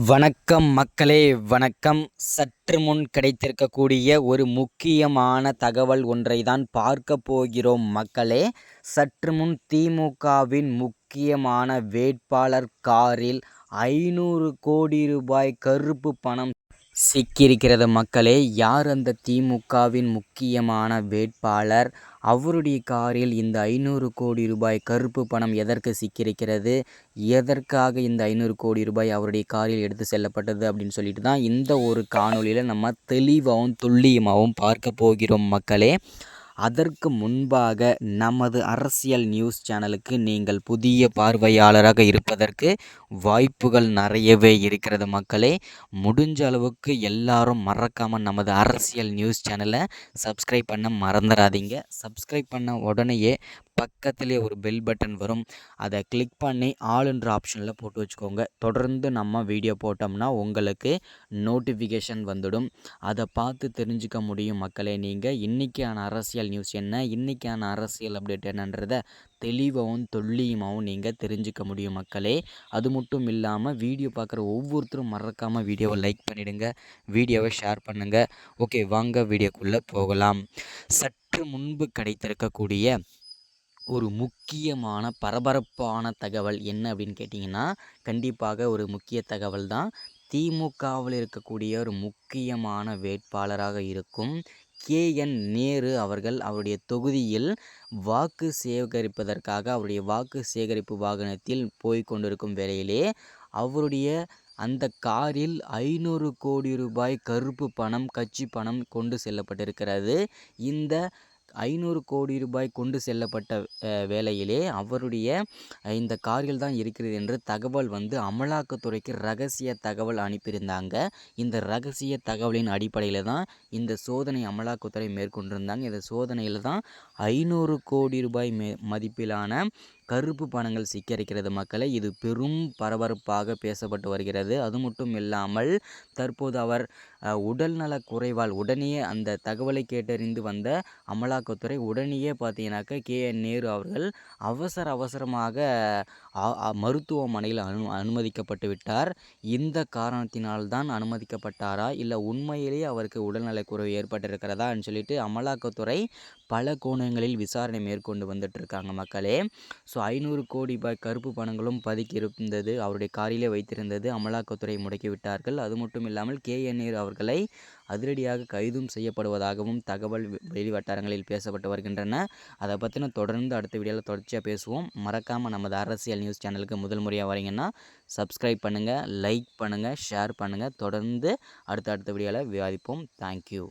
வணக்கம் மக்களே, வணக்கம். சற்று முன் கிடைத்திருக்கக்கூடிய ஒரு முக்கியமான தகவல் ஒன்றை தான் பார்க்க போகிறோம் மக்களே. சற்று முன் திமுகவின் முக்கியமான வேட்பாளர் காரில் 500 கோடி ரூபாய் கருப்பு பணம் சிக்கியிருக்கிறது மக்களே. யார் அந்த திமுகவின் முக்கியமான வேட்பாளர்? அவருடைய காரில் இந்த 500 கோடி ரூபாய் கருப்பு பணம் எதற்கு சிக்கியிருக்கிறது? எதற்காக இந்த 500 கோடி ரூபாய் அவருடைய காரில் எடுத்து செல்லப்பட்டது அப்படின்னு சொல்லிட்டு தான் இந்த ஒரு காணொளியில் நம்ம தெளிவாகவும் துல்லியமாகவும் பார்க்க போகிறோம் மக்களே. அதற்கு முன்பாக நமது அரசியல் நியூஸ் சேனலுக்கு நீங்கள் புதிய பார்வையாளராக இருப்பதற்கு வாய்ப்புகள் நிறையவே இருக்கிறது மக்களே. முடிஞ்ச அளவுக்கு எல்லாரும் மறக்காமல் நமது அரசியல் நியூஸ் சேனலை சப்ஸ்கிரைப் பண்ண மறந்துடாதீங்க. சப்ஸ்கிரைப் பண்ண உடனேயே பக்கத்திலே ஒரு பெல் பட்டன் வரும். அதை கிளிக் பண்ணி ஆல்ன்ற ஆப்ஷனில் போட்டு வச்சுக்கோங்க. தொடர்ந்து நம்ம வீடியோ போட்டோம்னா உங்களுக்கு நோட்டிஃபிகேஷன் வந்துடும். அதை பார்த்து தெரிஞ்சுக்க முடியும் மக்களே. நீங்கள் இன்றைக்கான அரசியல் நியூஸ் என்ன, இன்றைக்கான அரசியல் அப்டேட் என்னன்றதை தெளிவாகவும் துல்லியமாகவும் நீங்கள் தெரிஞ்சுக்க முடியும் மக்களே. அது மட்டும் இல்லாமல் வீடியோ பார்க்குற ஒவ்வொருத்தரும் மறக்காமல் வீடியோவை லைக் பண்ணிவிடுங்க, வீடியோவை ஷேர் பண்ணுங்கள். ஓகே, வாங்க வீடியோக்குள்ளே போகலாம். சற்று முன்பு கிடைத்திருக்கக்கூடிய ஒரு முக்கியமான பரபரப்பான தகவல் என்ன அப்படின்னு கேட்டிங்கன்னா, கண்டிப்பாக ஒரு முக்கிய தகவல் தான். திமுகவில் இருக்கக்கூடிய ஒரு முக்கியமான வேட்பாளராக இருக்கும் KN நேரு அவர்கள் அவருடைய தொகுதியில் வாக்கு சேகரிப்பதற்காக அவருடைய வாக்கு சேகரிப்பு வாகனத்தில் போய் கொண்டிருக்கும் வேளையிலே அவருடைய அந்த காரில் 500 கோடி ரூபாய் கருப்பு பணம், கட்சி பணம் கொண்டு செல்லப்பட்டிருக்கிறது. இந்த 500 கோடி ரூபாய் கொண்டு செல்லப்பட்ட வேளையிலே அவருடைய இந்த காரில் தான் இருக்கிறது என்று தகவல் வந்து அமலாக்கத்துறைக்கு ரகசிய தகவல் அனுப்பியிருந்தாங்க. இந்த ரகசிய தகவலின் அடிப்படையில் தான் இந்த சோதனை அமலாக்கத்துறை மேற்கொண்டிருந்தாங்க. இந்த சோதனையில் தான் 500 கோடி ரூபாய் மதிப்பிலான கருப்பு பணங்கள் சிக்கரிக்கிறது மக்களை. இது பெரும் பரபரப்பாக பேசப்பட்டு வருகிறது. அது மட்டும் இல்லாமல் தற்போது அவர் உடல்நல குறைவால் உடனே அந்த தகவலை கேட்டறிந்து வந்த அமலாக்கத்துறை உடனேயே பார்த்தீங்கன்னாக்க KN நேரு அவர்கள் அவசரமாக மருத்துவமனையில் அனுமதிக்கப்பட்டு விட்டார். இந்த காரணத்தினால்தான் அனுமதிக்கப்பட்டாரா, இல்லை உண்மையிலேயே அவருக்கு உடல்நலக்குறைவு ஏற்பட்டிருக்கிறதான்னு சொல்லிட்டு அமலாக்கத்துறை பல கோணங்களில் விசாரணை மேற்கொண்டு வந்துட்டு இருக்காங்க மக்களே. ஸோ 500 கோடி ரூபாய் கருப்பு பணங்களும் பதுக்கி இருந்தது, அவருடைய காரிலே வைத்திருந்தது. அமலாக்கத்துறை முடக்கிவிட்டார்கள். அது மட்டும் இல்லாமல் KN நேரு அவர்களை அதிரடியாக கைதும் செய்யப்படுவதாகவும் தகவல் வெளிவட்டாரங்களில் பேசப்பட்டு வருகின்றன. அதை பற்றின தொடர்ந்து அடுத்த வீடியோவில் தொடர்ச்சியாக பேசுவோம். மறக்காமல் நமது அரசியல் நியூஸ் சேனலுக்கு முதல் முறையாக வரீங்கன்னா சப்ஸ்கிரைப் பண்ணுங்கள், லைக் பண்ணுங்கள், ஷேர் பண்ணுங்கள். தொடர்ந்து அடுத்த வீடியோவில் விவாதிப்போம். தேங்க்யூ.